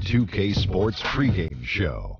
2K Sports pregame show.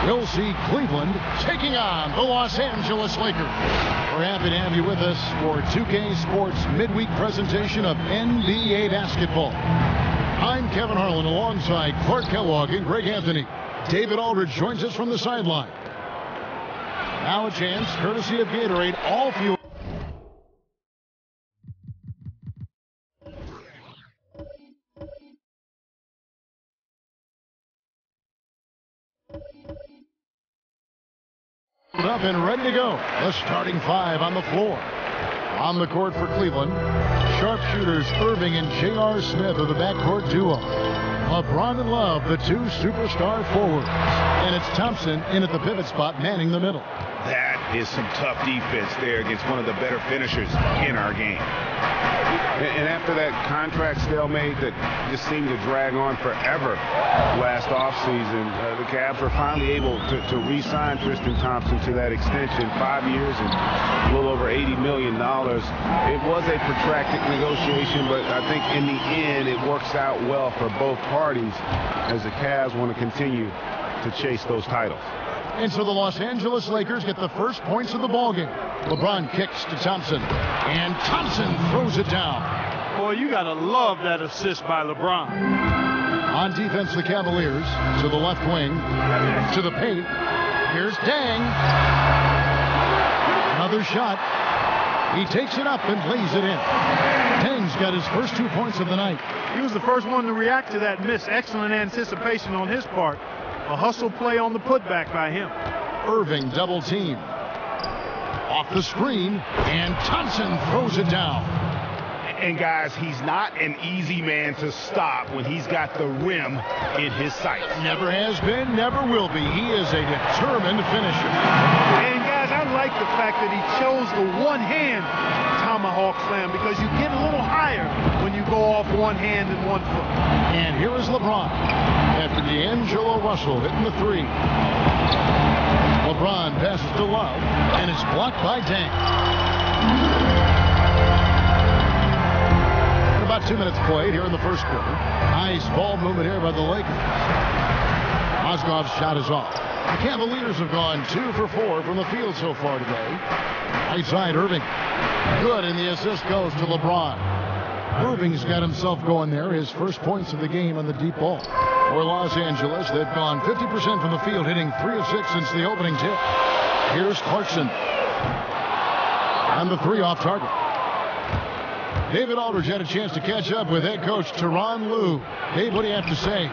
We'll see Cleveland taking on the Los Angeles Lakers. We're happy to have you with us for 2K Sports midweek presentation of NBA basketball. I'm Kevin Harlan alongside Clark Kellogg and Greg Anthony. David Aldridge joins us from the sideline. Now a chance, courtesy of Gatorade, all fuel. Up and ready to go. The starting five on the floor. On the court for Cleveland, sharpshooters Irving and J.R. Smith are the backcourt duo. LeBron and Love, the two superstar forwards. And it's Thompson in at the pivot spot, manning the middle. That is some tough defense there against one of the better finishers in our game. And after that contract stalemate that just seemed to drag on forever last offseason, the Cavs were finally able to re-sign Tristan Thompson to that extension, 5 years and a little over $80 million. It was a protracted negotiation, but I think in the end it works out well for both parties as the Cavs want to continue to chase those titles. And so the Los Angeles Lakers get the first points of the ballgame. LeBron kicks to Thompson, and Thompson throws it down. Boy, you got to love that assist by LeBron. On defense, the Cavaliers to the left wing, to the paint. Here's Deng. Another shot. He takes it up and lays it in. Deng's got his first 2 points of the night. He was the first one to react to that miss. Excellent anticipation on his part. A hustle play on the putback by him. Irving double team. Off the screen, and Thompson throws it down. And guys, he's not an easy man to stop when he's got the rim in his sights. Never has been, never will be. He is a determined finisher. And guys, I like the fact that he chose the one-hand tomahawk slam because you get a little higher when you go off one hand and 1 foot. And here is LeBron after D'Angelo Russell hitting the three. LeBron passes to Love, and it's blocked by Deng. About 2 minutes played here in the first quarter. Nice ball movement here by the Lakers. Mozgov's shot is off. The Cavaliers have gone 2 for 4 from the field so far today. Right side, Irving. Good, and the assist goes to LeBron. Irving's got himself going there. His first points of the game on the deep ball. For Los Angeles, they've gone 50% from the field, hitting 3 of 6 since the opening tip. Here's Clarkson. And the three off target. David Aldridge had a chance to catch up with head coach Tyronn Lue. Dave, what do you have to say?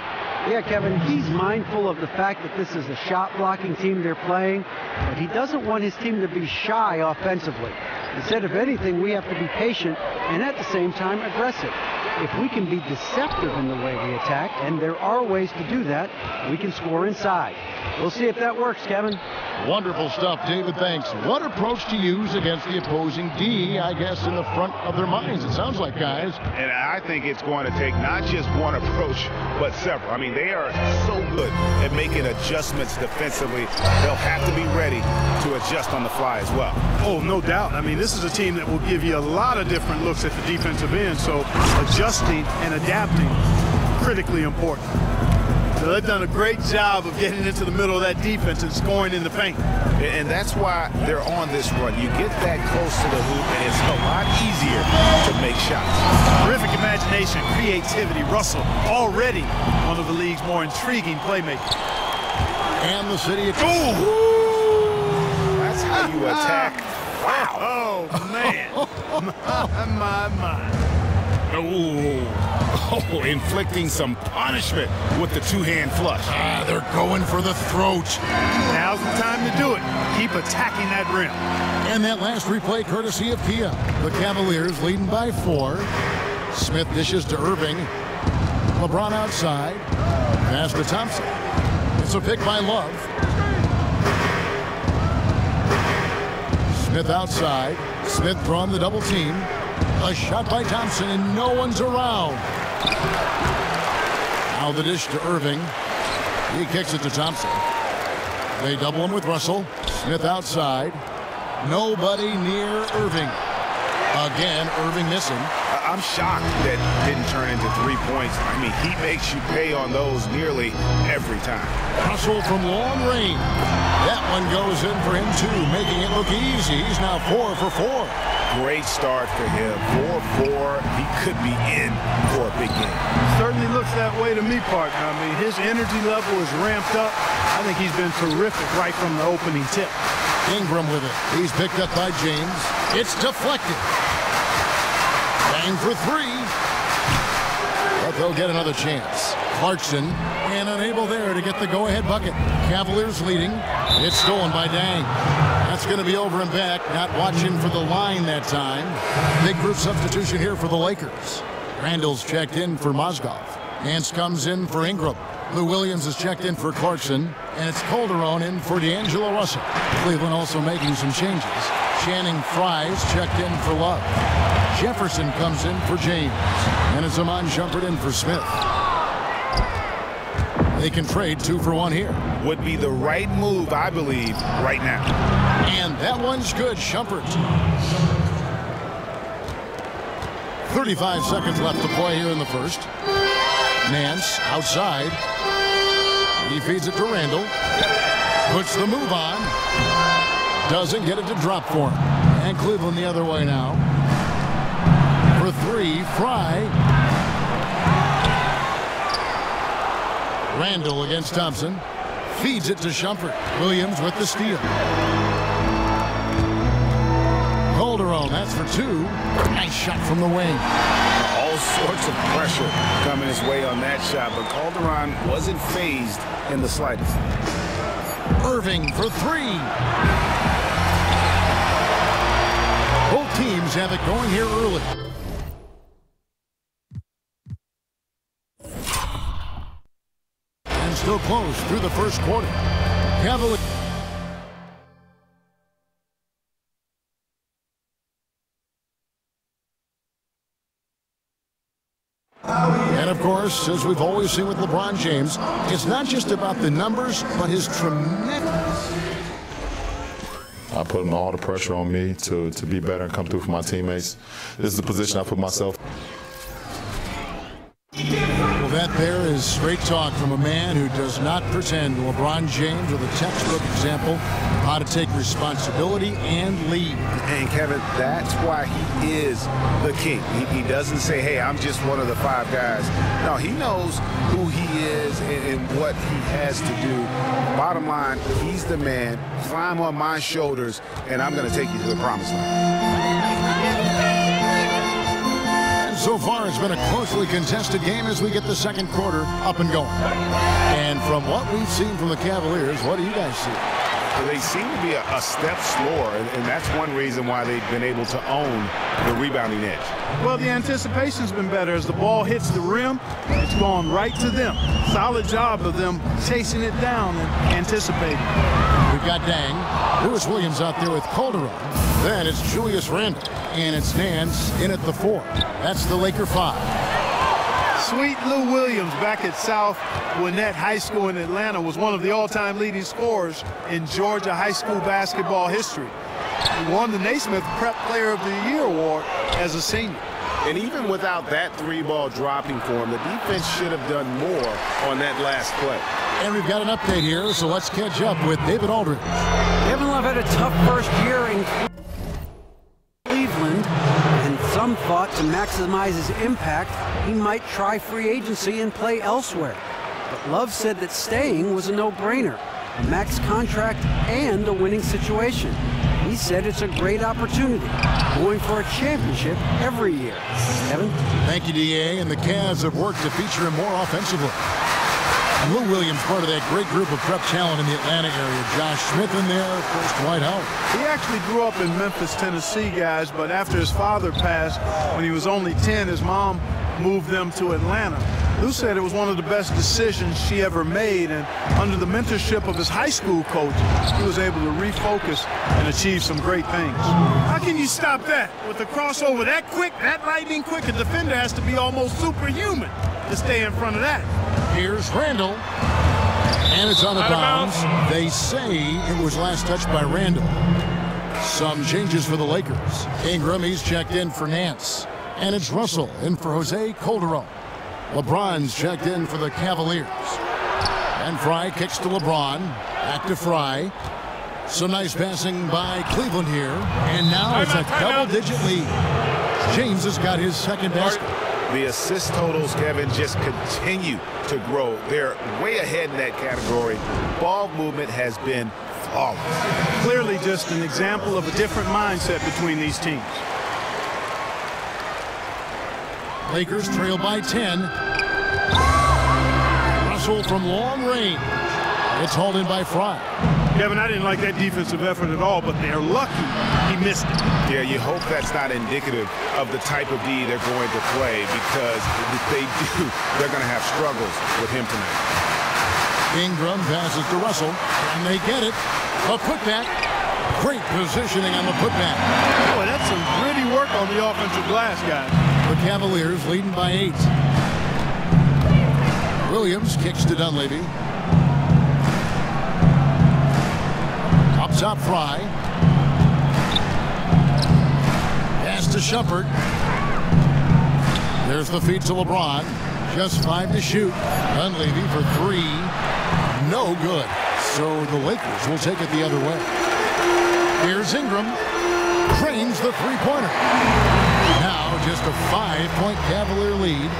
Yeah, Kevin, he's mindful of the fact that this is a shot-blocking team they're playing, but he doesn't want his team to be shy offensively. Instead of anything, we have to be patient and at the same time aggressive. If we can be deceptive in the way we attack, and there are ways to do that, we can score inside. We'll see if that works, Kevin. Wonderful stuff, David. Thanks. What approach to use against the opposing D, I guess, in the front of their minds, it sounds like, guys. And I think it's going to take not just one approach, but several. I mean, they are so good at making adjustments defensively. They'll have to be ready to adjust on the fly as well. Oh, no doubt. I mean, this is a team that will give you a lot of different looks at the defensive end, so adjusting and adapting, critically important. So they've done a great job of getting into the middle of that defense and scoring in the paint. And that's why they're on this run. You get that close to the hoop, and it's a lot easier to make shots. Terrific imagination, creativity. Russell, already one of the league's more intriguing playmakers. And the city of... That's how you attack. Wow. Oh, man. my. Oh. Oh, inflicting some punishment with the two-hand flush. They're going for the throat. Now's the time to do it. Keep attacking that rim. And that last replay courtesy of Kia. The Cavaliers leading by 4. Smith dishes to Irving. LeBron outside. Pass to Thompson. It's a pick by Love. Smith outside. Smith drawn the double team. A shot by Thompson, and no one's around. Now the dish to Irving. He kicks it to Thompson. They double him with Russell. Smith outside. Nobody near Irving. Again, Irving missing. I'm shocked that didn't turn into 3 points. I mean, he makes you pay on those nearly every time. Russell from long range. That one goes in for him, too, making it look easy. He's now 4 for 4. Great start for him. 4-4. He could be in for a big game. Certainly looks that way to me, partner. I mean, his energy level is ramped up. I think he's been terrific right from the opening tip. Ingram with it. He's picked up by James. It's deflected. Bang for 3. But they'll get another chance. Clarkson, and unable there to get the go-ahead bucket. Cavaliers leading. It's stolen by Dang. That's going to be over and back. Not watching for the line that time. Big group substitution here for the Lakers. Randall's checked in for Mozgov. Nance comes in for Ingram. Lou Williams is checked in for Clarkson. And it's Calderon in for D'Angelo Russell. Cleveland also making some changes. Channing Fries checked in for Love. Jefferson comes in for James. And it's Iman Shumpert in for Smith. They can trade 2 for 1 here. Would be the right move, I believe, right now. And that one's good, Shumpert. 35 seconds left to play here in the first. Nance outside. He feeds it to Randall. Puts the move on. Doesn't get it to drop for him. And Cleveland the other way now. For 3, Fry. Randall against Thompson. Feeds it to Shumpert. Williams with the steal. Calderon, that's for 2. Nice shot from the wing. All sorts of pressure coming his way on that shot, but Calderon wasn't phased in the slightest. Irving for 3. Both teams have it going here early. And still close through the first quarter. Cavaliers. And of course, as we've always seen with LeBron James, it's not just about the numbers, but his tremendous. I put all the pressure on me to be better and come through for my teammates. This is the position I put myself. Well, that there is straight talk from a man who does not pretend. LeBron James with a textbook example of how to take responsibility and lead. And Kevin, that's why he is the king. He doesn't say, hey, I'm just one of the 5 guys. No, he knows who he is and what he has to do. Bottom line, he's the man. Climb on my shoulders, and I'm going to take you to the promised land. So far, it's been a closely contested game as we get the second quarter up and going. And from what we've seen from the Cavaliers, what do you guys see? Well, they seem to be a step slower, and that's one reason why they've been able to own the rebounding edge. Well, the anticipation's been better. As the ball hits the rim, it's gone right to them. Solid job of them chasing it down and anticipating. We've got Dang. Lewis Williams out there with Calderon. Then it's Julius Randle. And it's Nance in at the 4. That's the Laker 5. Sweet Lou Williams back at South Gwinnett High School in Atlanta was one of the all-time leading scorers in Georgia high school basketball history. He won the Naismith Prep Player of the Year award as a senior. And even without that 3-ball dropping for him, the defense should have done more on that last play. And we've got an update here, so let's catch up with David Aldridge. Kevin Love had a tough first year in Cleveland, and some thought to maximize his impact, he might try free agency and play elsewhere. But Love said that staying was a no-brainer. a max contract, and a winning situation. He said it's a great opportunity, going for a championship every year. Kevin? Thank you, D.A. And the Cavs have worked to feature him more offensively. And Lou Williams, part of that great group of prep talent in the Atlanta area. Josh Smith in there, of course, Dwight Howard. He actually grew up in Memphis, Tennessee, guys, but after his father passed, when he was only 10, his mom moved them to Atlanta. Lou said it was one of the best decisions she ever made, and under the mentorship of his high school coach, he was able to refocus and achieve some great things. How can you stop that? With the crossover that quick, that lightning quick, a defender has to be almost superhuman to stay in front of that. Here's Randall, and it's on the bounce. They say it was last touched by Randall. Some changes for the Lakers. Ingram, he's checked in for Nance. And it's Russell in for Jose Calderon. LeBron's checked in for the Cavaliers. And Fry kicks to LeBron. Back to Fry. Some nice passing by Cleveland here. And now it's a double-digit lead. James has got his second basket. The assist totals, Kevin, just continue to grow. They're way ahead in that category. Ball movement has been flawless. Clearly just an example of a different mindset between these teams. Lakers trail by 10. Russell from long range. It's hauled in by Fry. Kevin, I didn't like that defensive effort at all, but they're lucky he missed it. Yeah, you hope that's not indicative of the type of D they're going to play, because if they do, they're going to have struggles with him tonight. Ingram passes to Russell, and they get it. A putback. Great positioning on the putback. Boy, that's some gritty work on the offensive glass, guys. The Cavaliers leading by 8. Williams kicks to Dunleavy. Up top, Fry. Pass to Shumpert. There's the feed to LeBron. Just 5 to shoot. Dunleavy for 3. No good. So the Lakers will take it the other way. Here's Ingram. Cranes the three-pointer. Now just a 5-point Cavalier lead.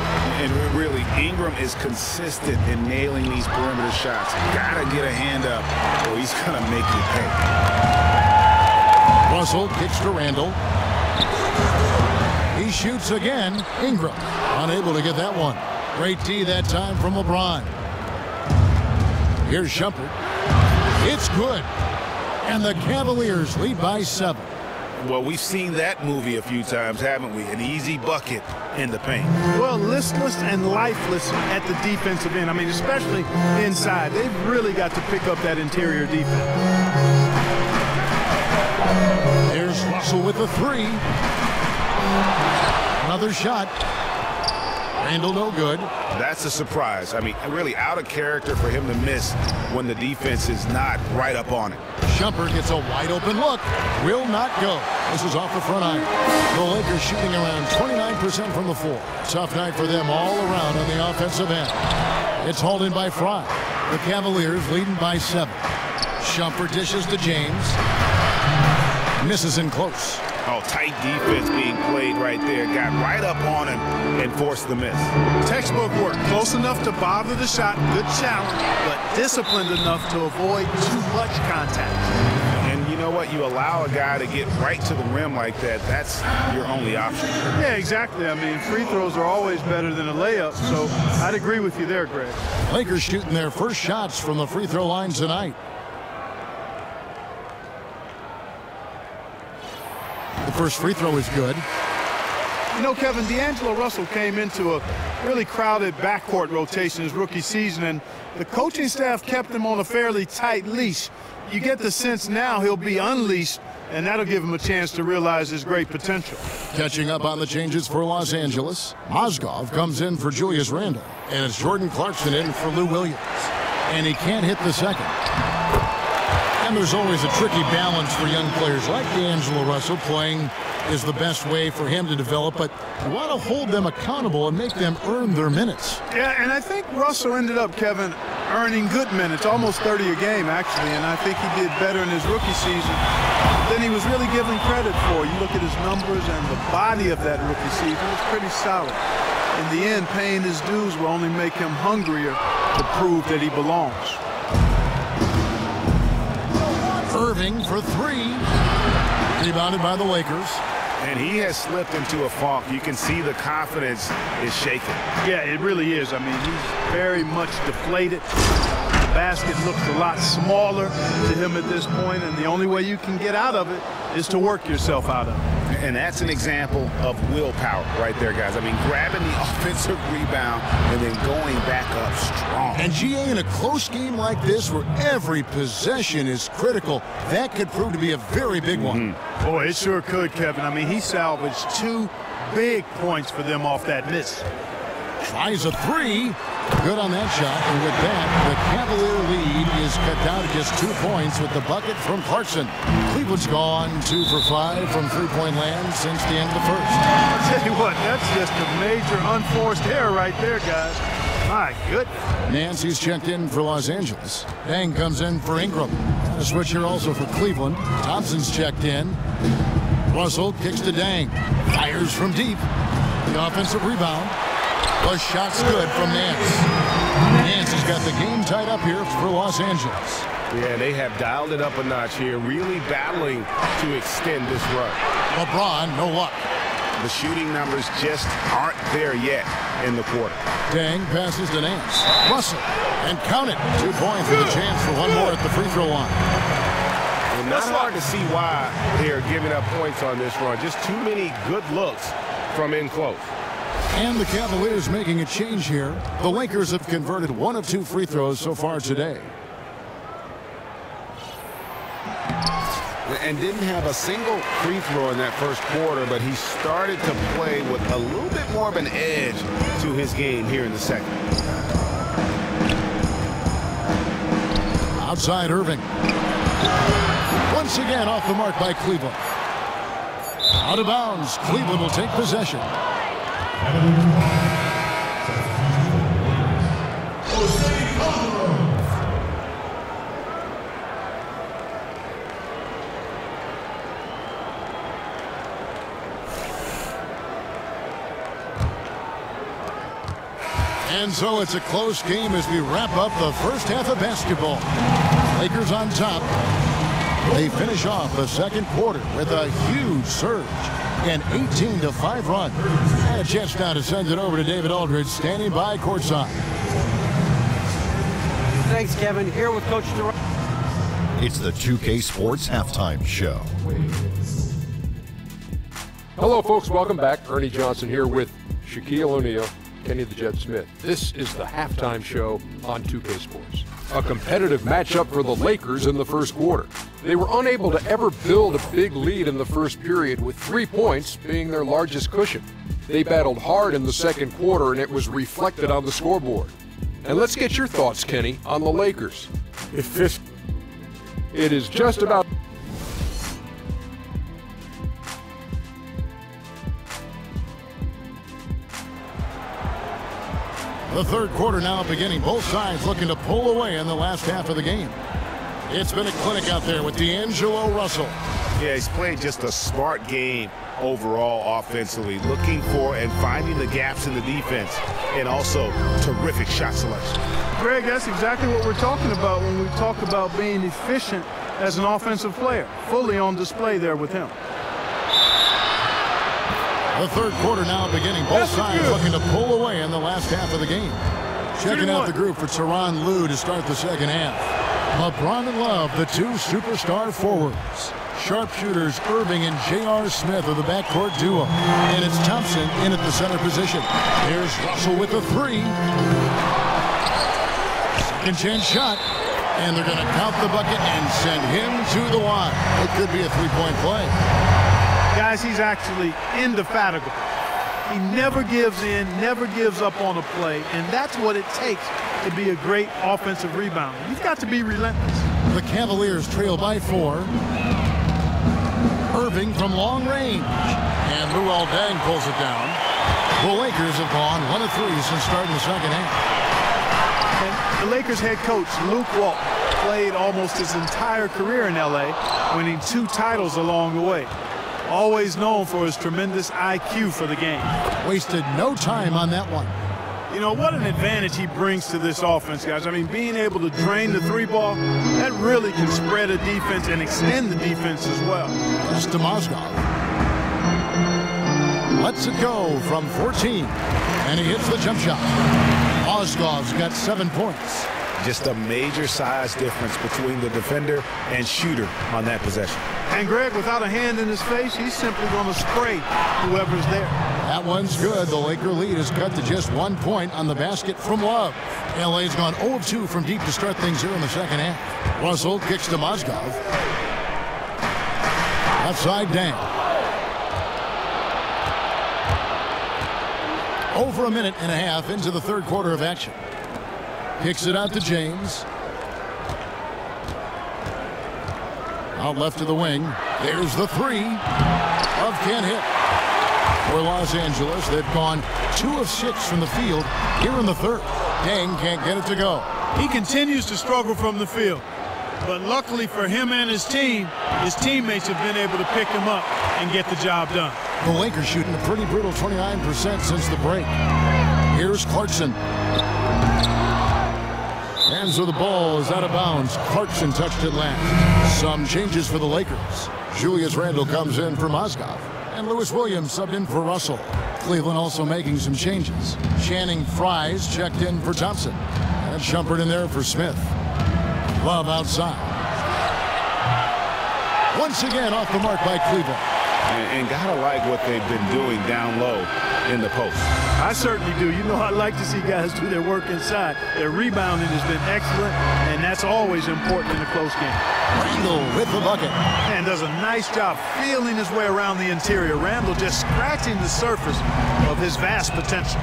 And really, Ingram is consistent in nailing these perimeter shots. Gotta get a hand up, or he's gonna make you pay. Russell kicks to Randall. He shoots again. Ingram unable to get that one. Great D that time from LeBron. Here's Shumpert. It's good. And the Cavaliers lead by 7. Well, we've seen that movie a few times, haven't we? An easy bucket in the paint. Well, listless and lifeless at the defensive end. I mean, especially inside. They've really got to pick up that interior defense. There's Russell with the 3. Another shot. Randall no good. That's a surprise. I mean, really out of character for him to miss when the defense is not right up on it. Shumpert gets a wide open look. Will not go. This is off the front iron. The Lakers shooting around 29% from the floor. Tough night for them all around on the offensive end. It's hauled in by Fry. The Cavaliers leading by 7. Shumpert dishes to James. Misses in close. Oh, tight defense being played right there. Got right up on him and forced the miss. Textbook work. Close enough to bother the shot. Good challenge, but disciplined enough to avoid too much contact. And you know what? You allow a guy to get right to the rim like that. That's your only option. Yeah, exactly. I mean, free throws are always better than a layup, so I'd agree with you there, Greg. Lakers shooting their first shots from the free throw line tonight. The first free throw is good. You know, Kevin, D'Angelo Russell came into a really crowded backcourt rotation his rookie season, and the coaching staff kept him on a fairly tight leash. You get the sense now he'll be unleashed, and that'll give him a chance to realize his great potential. Catching up on the changes for Los Angeles, Mozgov comes in for Julius Randle, and it's Jordan Clarkson in for Lou Williams. And he can't hit the second. And there's always a tricky balance for young players like D'Angelo Russell. Playing is the best way for him to develop, but you want to hold them accountable and make them earn their minutes. Yeah, and I think Russell ended up, Kevin, earning good minutes, almost 30 a game, actually, and I think he did better in his rookie season than he was really given credit for. You look at his numbers and the body of that rookie season, it's pretty solid. In the end, paying his dues will only make him hungrier to prove that he belongs. Irving for three. Rebounded by the Lakers. And he has slipped into a funk. You can see the confidence is shaking. Yeah, it really is. I mean, he's very much deflated. The basket looks a lot smaller to him at this point, and the only way you can get out of it is to work yourself out of it. And that's an example of willpower right there, guys. I mean, grabbing the offensive rebound and then going back up strong. And GA, in a close game like this where every possession is critical, that could prove to be a very big one. Boy, it sure could, Kevin. I mean, he salvaged 2 big points for them off that miss. Tries a three. Good on that shot. And with that, the Cavalier lead is cut down to just 2 points with the bucket from Clarkson. Cleveland's gone 2 for 5 from three-point land since the end of the first. I'll tell you what, that's just a major unforced error right there, guys. My goodness. Nancy's checked in for Los Angeles. Dang comes in for Ingram. And a switch here also for Cleveland. Thompson's checked in. Russell kicks to Dang. Fires from deep. The offensive rebound. The shot's good from Nance. Nance has got the game tied up here for Los Angeles. Yeah, they have dialed it up a notch here, really battling to extend this run. LeBron, no luck. The shooting numbers just aren't there yet in the quarter. Dang passes to Nance. Russell, and count it. 2 points with a chance for one more at the free throw line. Well, not hard to see why they are giving up points on this run. Just too many good looks from in close. And the Cavaliers making a change here. The Lakers have converted 1 of 2 free throws so far today. And didn't have a single free throw in that first quarter, but he started to play with a little bit more of an edge to his game here in the second. Outside Irving. Once again off the mark by Cleveland. Out of bounds. Cleveland will take possession. And so it's a close game as we wrap up the first half of basketball. Lakers on top. They finish off the second quarter with a huge surge. An 18-5 run. And a chance now to send it over to David Aldridge, standing by courtside. Thanks, Kevin. Here with Coach Durant. It's the 2K Sports Halftime Show. Hello, folks. Welcome back. Ernie Johnson here with Shaquille O'Neal, Kenny the Jet Smith. This is the halftime show on 2K Sports. A competitive matchup for the Lakers in the first quarter. They were unable to ever build a big lead in the first period, with 3 points being their largest cushion. They battled hard in the second quarter, and it was reflected on the scoreboard. And let's get your thoughts, Kenny, on the Lakers. It is just about... The third quarter now beginning. Both sides looking to pull away in the last half of the game. It's been a clinic out there with D'Angelo Russell. Yeah, he's played just a smart game overall offensively, looking for and finding the gaps in the defense, and also terrific shot selection. Greg, that's exactly what we're talking about when we talk about being efficient as an offensive player. Fully on display there with him. The third quarter now beginning. Both sides looking to pull away in the last half of the game. Checking out the group for Tyronn Lue to start the second half. LeBron and Love, the 2 superstar forwards. Sharpshooters Irving and J.R. Smith are the backcourt duo. And it's Thompson in at the center position. There's Russell with the 3. Second chance shot. And they're going to count the bucket and send him to the line. It could be a 3-point play. Guys, he's actually indefatigable. He never gives in, never gives up on a play, and that's what it takes to be a great offensive rebounder. You've got to be relentless. The Cavaliers trail by 4. Irving from long range. And Luol Deng pulls it down. The Lakers have gone 1 of 3 since starting the second half. And the Lakers head coach, Luke Walton, played almost his entire career in L.A., winning 2 titles along the way. Always known for his tremendous IQ for the game. Wasted no time on that one. You know, what an advantage he brings to this offense, guys. I mean, being able to drain the three ball, that really can spread a defense and extend the defense as well. It's to Mozgov. Lets it go from 14, and he hits the jump shot. Mozgov's got 7 points. Just a major size difference between the defender and shooter on that possession. And Greg, without a hand in his face, he's simply going to spray whoever's there. That one's good. The Laker lead is cut to just 1 point on the basket from Love. LA's gone 0 of 2 from deep to start things here in the second half. Russell kicks to Mozgov. Left side, Dang. Over a minute and a half into the third quarter of action. Kicks it out to James. Out left to the wing. There's the three. Love can't hit. For Los Angeles, they've gone 2 of 6 from the field here in the third. Dang can't get it to go. He continues to struggle from the field. But luckily for him and his team, his teammates have been able to pick him up and get the job done. The Lakers shooting a pretty brutal 29% since the break. Here's Clarkson. Hands of the ball is out of bounds. Clarkson touched it last. Some changes for the Lakers. Julius Randle comes in for Mozgov. And Lewis Williams subbed in for Russell. Cleveland also making some changes. Channing Fries checked in for Thompson. And Shumpert in there for Smith. Love outside. Once again off the mark by Cleveland. And gotta like what they've been doing down low in the post. I certainly do. You know, I like to see guys do their work inside. Their rebounding has been excellent, and that's always important in a close game. Randle with the bucket. And does a nice job feeling his way around the interior. Randle just scratching the surface of his vast potential.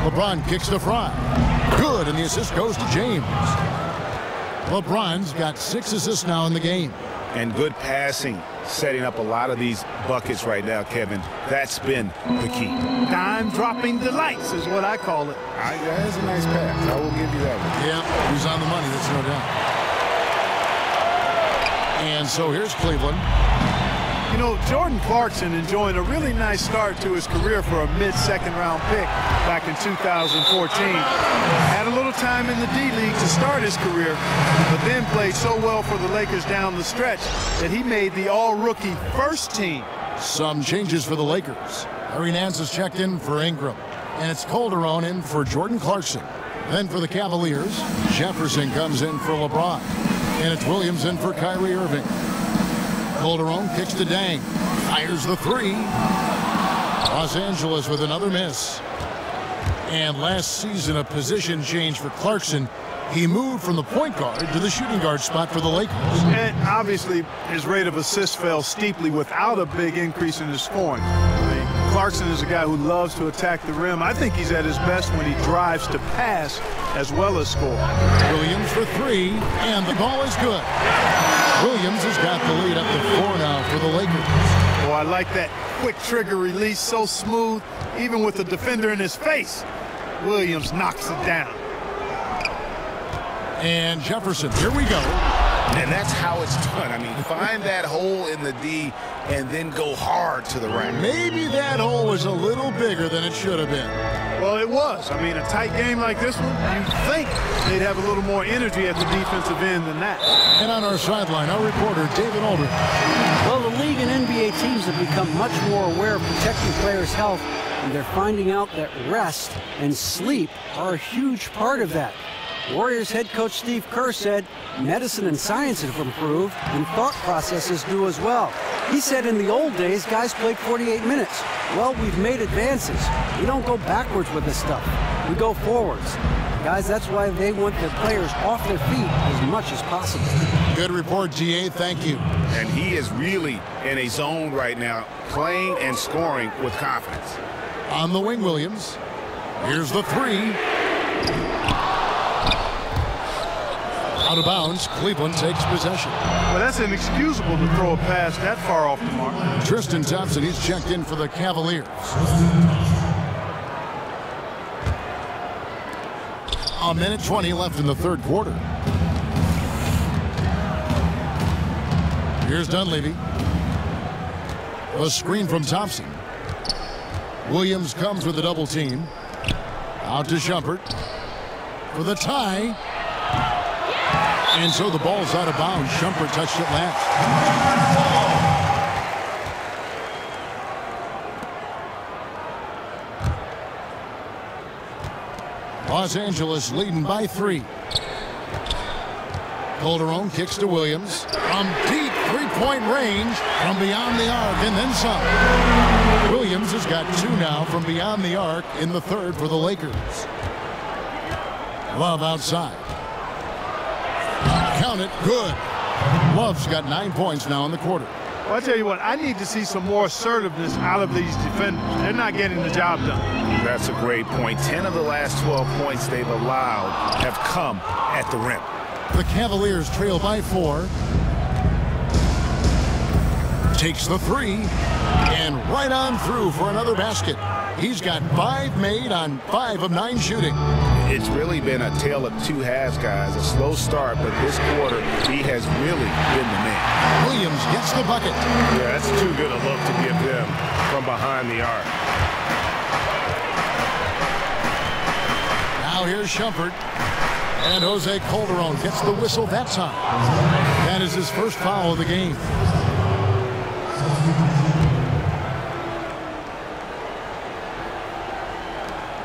LeBron kicks to Fry. Good, and the assist goes to James. LeBron's got 6 assists now in the game. And good passing, setting up a lot of these buckets right now, Kevin. That's been the key. Dime-dropping delights is what I call it. That's a nice pass. I will give you that one. Yeah, he's on the money, that's no doubt. And so here's Cleveland. You know, Jordan Clarkson enjoying a really nice start to his career for a mid-second round pick back in 2014. Had a little time in the D-League to start his career, but then played so well for the Lakers down the stretch that he made the all-rookie first team. Some changes for the Lakers. Larry Nance has checked in for Ingram, and it's Calderon in for Jordan Clarkson. Then for the Cavaliers, Jefferson comes in for LeBron, and it's Williams in for Kyrie Irving. Calderon kicks to Dang. Fires the three. Los Angeles with another miss. And last season, a position change for Clarkson. He moved from the point guard to the shooting guard spot for the Lakers. And obviously, his rate of assists fell steeply without a big increase in his scoring. I mean, Clarkson is a guy who loves to attack the rim. I think he's at his best when he drives to pass as well as score. Williams for three, and the ball is good. Williams has got the lead up to 4 now for the Lakers. Oh, I like that quick trigger release, so smooth, even with the defender in his face. Williams knocks it down. And Jefferson, here we go. And that's how it's done. I mean, find that hole in the D and then go hard to the rack. Maybe that hole was a little bigger than it should have been. Well, it was. I mean, a tight game like this one, you'd think they'd have a little more energy at the defensive end than that. And on our sideline, our reporter, David Aldridge. Well, the league and NBA teams have become much more aware of protecting players' health, and they're finding out that rest and sleep are a huge part of that. Warriors head coach Steve Kerr said medicine and science have improved, and thought processes do as well. He said in the old days, guys played 48 minutes. Well, we've made advances. We don't go backwards with this stuff. We go forwards. Guys, that's why they want their players off their feet as much as possible. Good report, GA. Thank you. And he is really in a zone right now, playing and scoring with confidence. On the wing, Williams. Here's the three. Out of bounds, Cleveland takes possession. Well, that's inexcusable to throw a pass that far off the mark. Tristan Thompson, he's checked in for the Cavaliers. A minute 20 left in the third quarter. Here's Dunleavy. A screen from Thompson. Williams comes with a double team. Out to Shumpert for the tie. And so the ball's out of bounds. Shumpert touched it last. Los Angeles leading by 3. Calderon kicks to Williams from deep three-point range from beyond the arc and then some. Williams has got 2 now from beyond the arc in the third for the Lakers. Love outside. Count it. Good. Love's got 9 points now in the quarter. Well, I tell you what, I need to see some more assertiveness out of these defenders. They're not getting the job done. That's a great point. 10 of the last 12 points they've allowed have come at the rim. The Cavaliers trail by 4. Takes the 3 and right on through for another basket. He's got 5 made on 5 of 9 shooting. It's really been a tale of 2 halves, guys. A slow start, but this quarter, he has really been the man. Williams gets the bucket. Yeah, that's too good a look to give them from behind the arc. Now here's Shumpert. And Jose Calderon gets the whistle that time. That is his first foul of the game.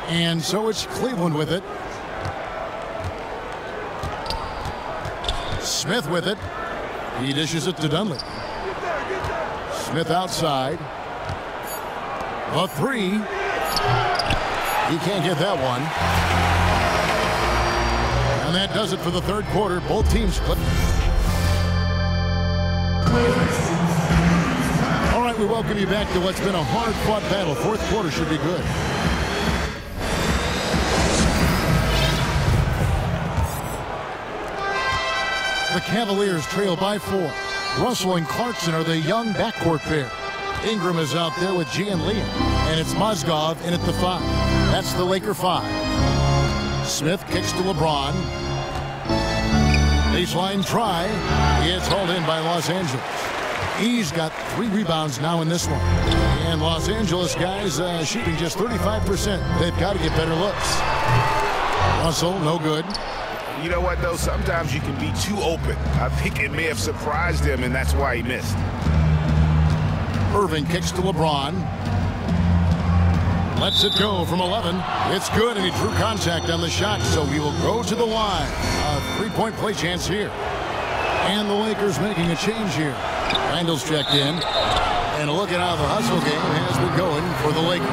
And so it's Cleveland with it. Smith with it. He dishes it to Dunley. Smith outside. A 3. He can't get that one. And that does it for the third quarter. Both teams clip. All right, we welcome you back to what's been a hard-fought battle. Fourth quarter should be good. The Cavaliers trail by 4. Russell and Clarkson are the young backcourt pair. Ingram is out there with Gian Liam. And it's Mozgov in at the 5. That's the Laker 5. Smith kicks to LeBron. Baseline try. It's hauled in by Los Angeles. He's got 3 rebounds now in this one. And Los Angeles guys shooting just 35%. They've got to get better looks. Russell, no good. You know what, though? Sometimes you can be too open. I think it may have surprised him, and that's why he missed. Irving kicks to LeBron. Lets it go from 11. It's good, and he drew contact on the shot, so he will go to the line. A 3-point play chance here. And the Lakers making a change here. Randall's checked in. And look at how the hustle game has been going for the Lakers.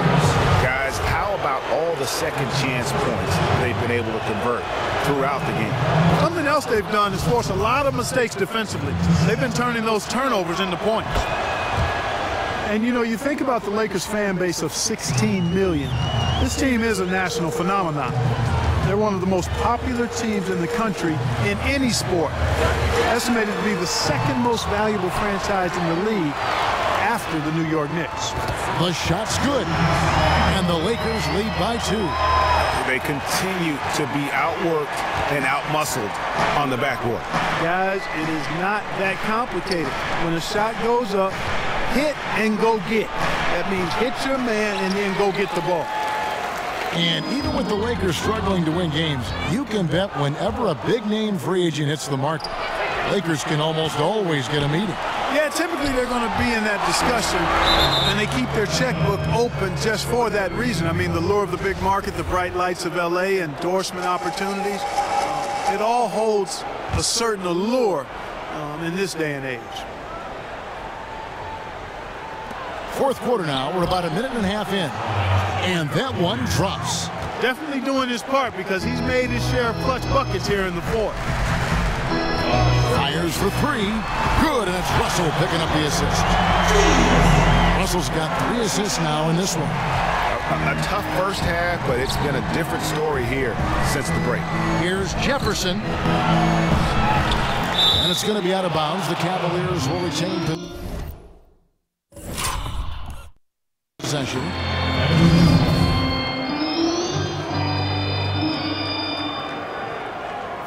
Guys, how about all the second chance points they've been able to convert throughout the game? Something else they've done is force a lot of mistakes defensively. They've been turning those turnovers into points. And, you know, you think about the Lakers fan base of 16 million. This team is a national phenomenon. They're one of the most popular teams in the country in any sport. Estimated to be the second most valuable franchise in the league after the New York Knicks. The shot's good. And the Lakers lead by 2. They continue to be outworked and outmuscled on the backboard. Guys, it is not that complicated. When a shot goes up, hit and go get. That means hit your man and then go get the ball. And even with the Lakers struggling to win games, you can bet whenever a big-name free agent hits the market, Lakers can almost always get a meeting. Yeah, typically they're going to be in that discussion, and they keep their checkbook open just for that reason. I mean, the lure of the big market, the bright lights of L.A., endorsement opportunities, it all holds a certain allure in this day and age. Fourth quarter now. We're about a minute and a half in. And that one drops. Definitely doing his part because he's made his share of clutch buckets here in the fourth. Fires for 3. Good, and it's Russell picking up the assist. Russell's got 3 assists now in this one. A tough first half, but it's been a different story here since the break. Here's Jefferson. And it's going to be out of bounds. The Cavaliers will retain possession.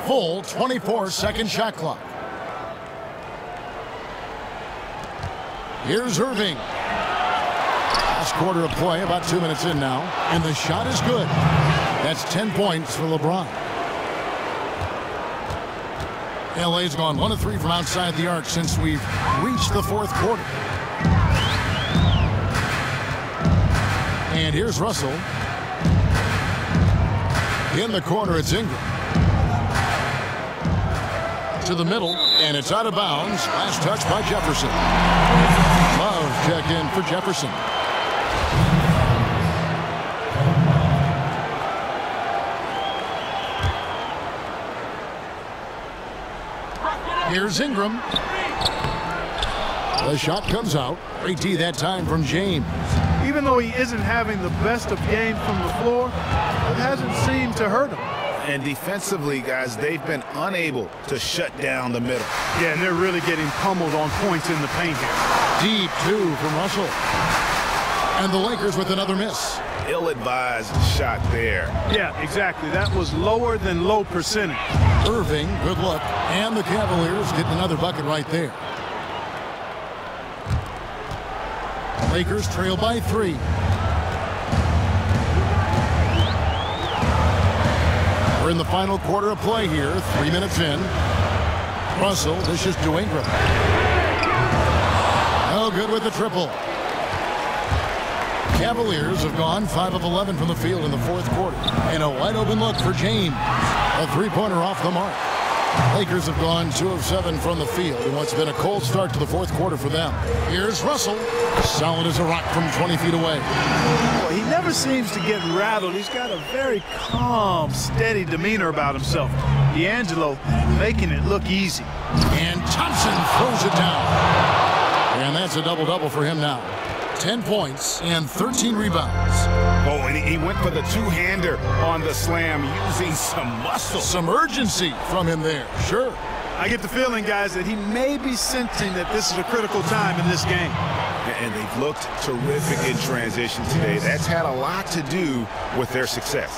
Full 24-second shot clock. Here's Irving. Last quarter of play, about 2 minutes in now, and the shot is good. That's 10 points for LeBron. LA's gone 1 of 3 from outside the arc since we've reached the fourth quarter. And here's Russell. In the corner, it's Ingram. To the middle, and it's out of bounds. Last touch by Jefferson. Love checked in for Jefferson. Here's Ingram. The shot comes out. Great D that time from James. Even though he isn't having the best of games from the floor, it hasn't seemed to hurt him. And defensively, guys, they've been unable to shut down the middle. Yeah, and they're really getting pummeled on points in the paint here. Deep 2 from Russell. And the Lakers with another miss. Ill-advised shot there. Yeah, exactly. That was lower than low percentage. Irving, good look. And the Cavaliers getting another bucket right there. Lakers trail by 3. We're in the final quarter of play here. 3 minutes in. Russell dishes to Ingram. No good with the triple. Cavaliers have gone 5 of 11 from the field in the fourth quarter. And a wide open look for James. A 3-pointer off the mark. Lakers have gone 2 of 7 from the field in what's been a cold start to the fourth quarter for them. Here's Russell. Solid as a rock from 20 feet away. Well, he never seems to get rattled. He's got a very calm, steady demeanor about himself. D'Angelo making it look easy. And Thompson throws it down. And that's a double-double for him now. 10 points and 13 rebounds. Oh, and he went for the two-hander on the slam using some muscle. Some urgency from him there, sure. I get the feeling, guys, that he may be sensing that this is a critical time in this game. And they've looked terrific in transition today. That's had a lot to do with their success.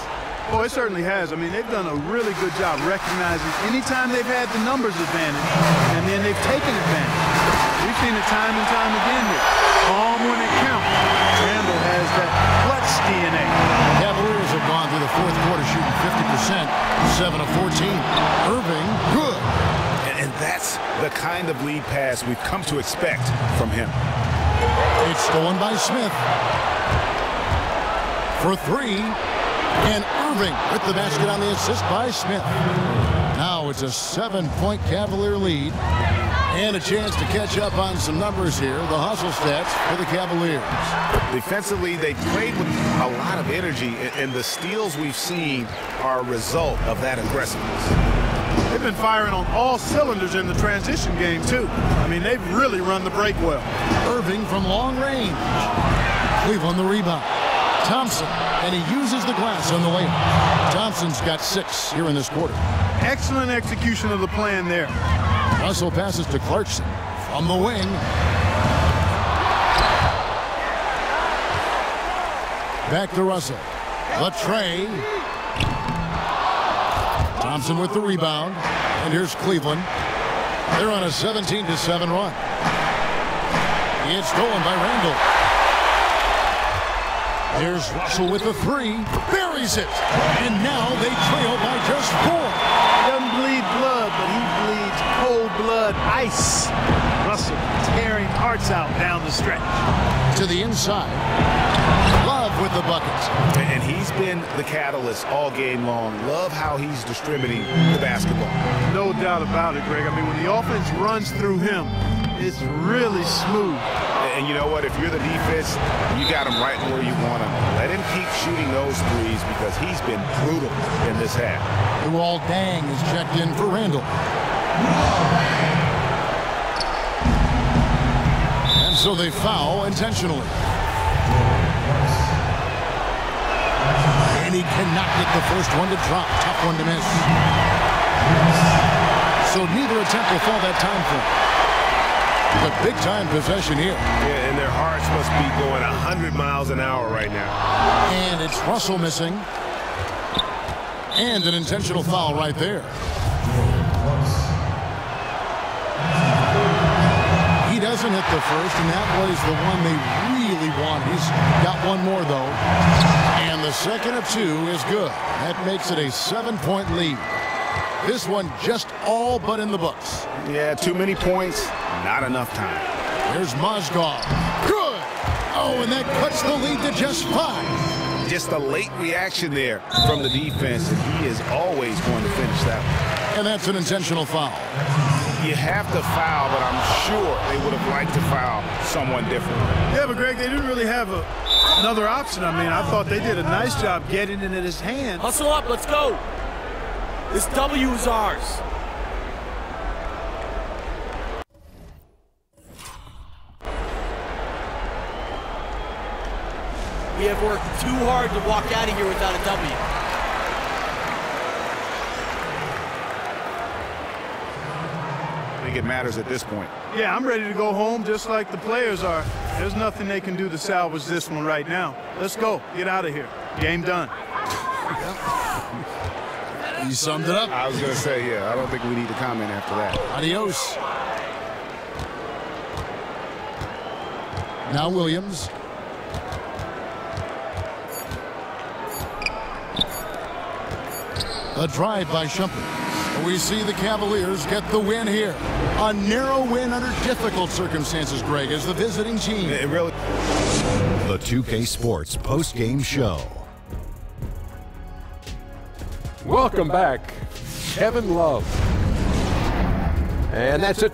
Oh, it certainly has. I mean, they've done a really good job recognizing anytime they've had the numbers advantage, and then they've taken advantage. We've seen it time and time again here. Calm when it counts. Randall has that clutch DNA. Cavaliers have gone through the fourth quarter shooting 50%, 7 of 14. Irving, good. And that's the kind of lead pass we've come to expect from him. It's stolen by Smith. For 3. And Irving with the basket on the assist by Smith. Now it's a 7-point Cavalier lead. And a chance to catch up on some numbers here. The hustle stats for the Cavaliers. Defensively, they played with a lot of energy, and the steals we've seen are a result of that aggressiveness. They've been firing on all cylinders in the transition game, too. I mean, they've really run the break well. Irving from long range. Cleveland the rebound. Thompson, and he uses the glass on the layup. Thompson's got 6 here in this quarter. Excellent execution of the plan there. Russell passes to Clarkson from the wing. Back to Russell. Latrey. Thompson with the rebound. And here's Cleveland. They're on a 17-7 run. It's stolen by Randall. There's Russell with the 3. Buries it. And now they trail by just 4. He doesn't bleed blood, but he bleeds cold blood ice. Russell tearing hearts out down the stretch. To the inside. Love with the buckets. And he's been the catalyst all game long. Love how he's distributing the basketball. No doubt about it, Greg. I mean, when the offense runs through him, it's really smooth. And you know what? If you're the defense, you got him right where you want him. Let him keep shooting those threes because he's been brutal in this half. Luol Deng is checked in for Randall. And so they foul intentionally. And he cannot get the first one to drop. Tough one to miss. So neither attempt will fall that time for him. But big-time possession here. Yeah, and their hearts must be going 100 miles an hour right now. And it's Russell missing. And an intentional foul right there. He doesn't hit the first, and that was the one they really want. He's got one more, though. And And the second of 2 is good. That makes it a 7-point lead. This one just all but in the books. Yeah, too many points, not enough time. Here's Mozgov. Good! Oh, and that cuts the lead to just 5. Just a late reaction there from the defense, and he is always going to finish that one. And that's an intentional foul. You have to foul, but I'm sure they would have liked to foul someone different. Yeah, but Greg, they didn't really have another option. I mean, I thought they did a nice job getting it in his hand. Hustle up, let's go. This W is ours. We have worked too hard to walk out of here without a W. I think it matters at this point. Yeah, I'm ready to go home just like the players are. There's nothing they can do to salvage this one right now. Let's go. Get out of here. Game done. You summed it up. I was going to say, yeah, I don't think we need to comment after that. Adios. Now Williams. A drive by Shumpert. We see the Cavaliers get the win here. A narrow win under difficult circumstances, Greg, as the visiting team. It really. The 2K Sports post-game show. Welcome back, Kevin Love. And that's it